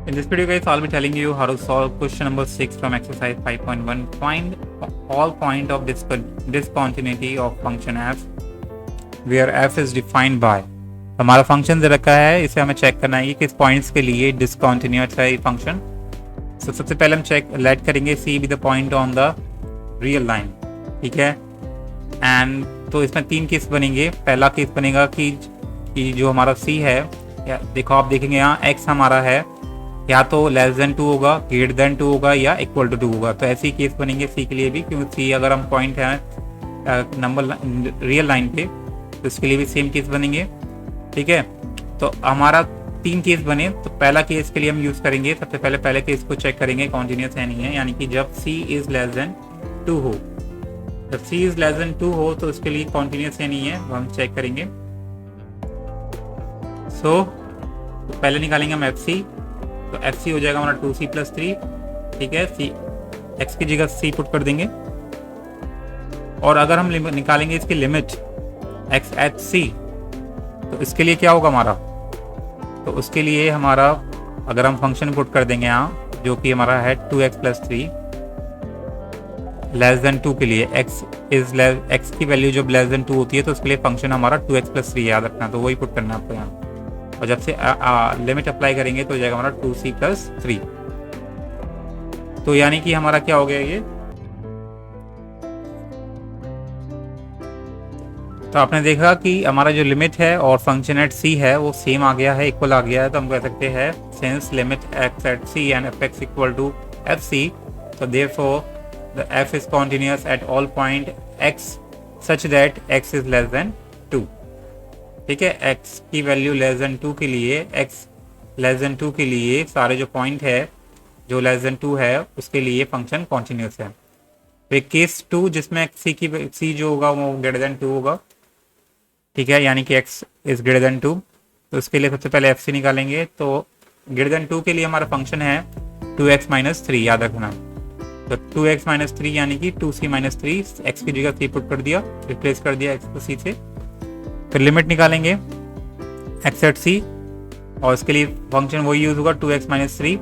In this video guys, I'll be telling you how to solve question number 6 from exercise 5.1. Find all point of discontinuity of function f where f is defined by. हमारा function दे रखा है, इसे हमें check करना है कि किस points के लिए डिसकंटिन्यूअस है ये फंक्शन। सबसे पहले हम चेक लेट करेंगे c be the point on the real line, ठीक है। एंड तो इसमें 3 केस बनेंगे। पहला केस बनेगा कि जो हमारा सी है, देखो आप देखेंगे यहाँ x हमारा है या तो लेस देन 2 होगा, ग्रेटर देन 2 होगा या इक्वल टू 2 होगा। तो ऐसे ही केस बनेंगे सी के लिए भी, क्योंकि सी अगर हम पॉइंट है नंबर रियल लाइन पे तो इसके लिए भी सेम केस बनेंगे, ठीक है। तो हमारा 3 केस बने। तो पहला केस के लिए हम यूज करेंगे, सबसे पहले केस को चेक करेंगे कॉन्टिन्यूस है नहीं है, यानी कि जब सी इज लेस देन 2 हो। जब सी इज लेस देन 2 हो तो इसके लिए कॉन्टिन्यूस है नहीं है, वो हम चेक करेंगे। तो पहले निकालेंगे हम एफ सी। तो एफ सी हो जाएगा हमारा 2c + 3, ठीक है। सी एक्स की जगह सी पुट कर देंगे। और अगर हम निकालेंगे इसकी लिमिट एक्स एच सी, तो इसके लिए क्या होगा हमारा, तो उसके लिए हमारा अगर हम फंक्शन पुट कर देंगे यहाँ, जो कि हमारा है 2x + 3 लेस देन 2 के लिए एक्स की वैल्यू जब लेस देन 2 होती है तो उसके लिए फंक्शन हमारा 2x + 3 याद रखना। तो वही पुट करना है आपको यहाँ। और जब से लिमिट अप्लाई करेंगे तो हो जाएगा हमारा 2c + 3। तो यानी कि हमारा क्या हो गया ये, तो आपने देखा कि हमारा जो लिमिट है और फंक्शन एट c है वो सेम आ गया है, इक्वल आ गया है। तो हम कह सकते हैं since limit x at c and f(x) equal to fc, तो therefore the f is continuous at all point x such that x is less than 2, ठीक है। x की वैल्यू लेस देन 2 के लिए, x लेस देन 2 के लिए सारे जो पॉइंट है जो लेस देन 2 है उसके लिए फंक्शन कॉन्टिन्यूअस है। तो केस 2 जिसमें c जो होगा वो ग्रेटर देन 2 होगा, ठीक है, यानी कि x इज ग्रेटर देन 2। तो उसके लिए सबसे पहले fc निकालेंगे। तो ग्रेटर देन 2 के लिए हमारा फंक्शन है 2x - 3, याद रखना। तो 2x - 3 यानी कि 2c - 3, x की जगह c पुट कर दिया, रिप्लेस कर दिया x को c से। फिर लिमिट निकालेंगे x एट c और इसके लिए फंक्शन वही यूज होगा 2x - 3,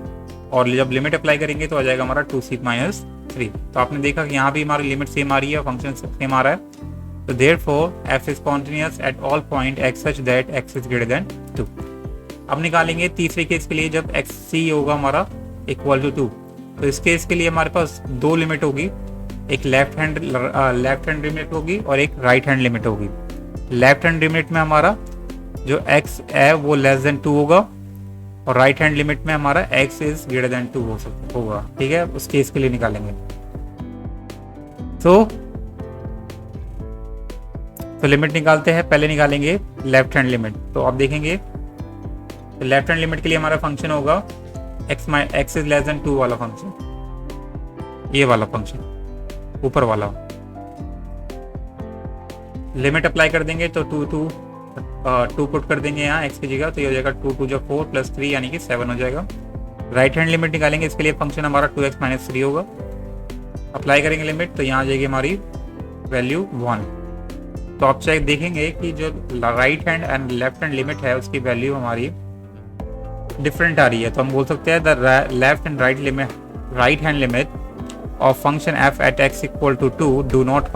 और जब लिमिट अप्लाई करेंगे तो आ जाएगा हमारा 2c - 3। तो आपने देखा कि यहाँ भी हमारी लिमिट सेम आ रही है, फंक्शन सेम आ रहा है। तो therefore f is continuous at all point x such that x is greater than 2। अब निकालेंगे तीसरे केस के लिए जब xc होगा हमारा इक्वल टू 2। तो इस केस के लिए हमारे पास 2 लिमिट होगी, एक लेफ्ट हैंड लिमिट होगी और एक राइट हैंड लिमिट होगी। लेफ्ट हैंड लिमिट में हमारा जो x है वो लेस देन 2 होगा, और राइट हैंड लिमिट में हमारा x इज ग्रेटर देन 2 होगा, ठीक है। उस केस के लिए निकालेंगे। तो लिमिट निकालते हैं। पहले निकालेंगे लेफ्ट हैंड लिमिट। तो आप देखेंगे तो लेफ्ट हैंड लिमिट के लिए हमारा फंक्शन होगा x इज लेस देन 2 वाला फंक्शन, ये वाला फंक्शन ऊपर वाला। लिमिट अप्लाई कर देंगे तो 2 पुट कर देंगे यहाँ x की जगह, तो ये हो जाएगा 2 × 2 = 4 + 3 यानी कि 7 हो जाएगा। राइट हैंड लिमिट निकालेंगे, इसके लिए फंक्शन हमारा 2x - 3 होगा। अप्लाई करेंगे लिमिट, तो यहाँ आ जाएगी हमारी वैल्यू 1। तो आप चेक देखेंगे कि जो right hand and left hand limit है उसकी वैल्यू हमारी डिफरेंट आ रही है। तो हम बोल सकते हैं the left and right hand limit of function f at x equal to 2 do not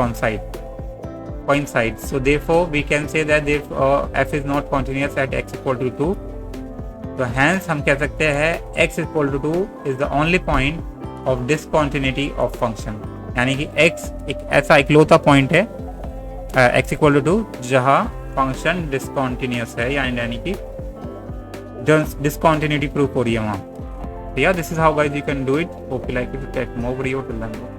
coincide. So therefore we can say that f is not continuous at x equal to 2. तो hence हम कह सकते हैं x equal to 2 is the only point of discontinuity of function, यानी कि x एक ऐसा इकलौता पॉइंट है x इक्वल टू 2 जहाँ फंक्शन डिसकॉन्टिन्यूअस है, यानी कि डिसकॉन्टिन्यूटी प्रूफ हो रही है वहाँ। तो यार this is how guys you can do it. Hope you like it. Take more video to learn.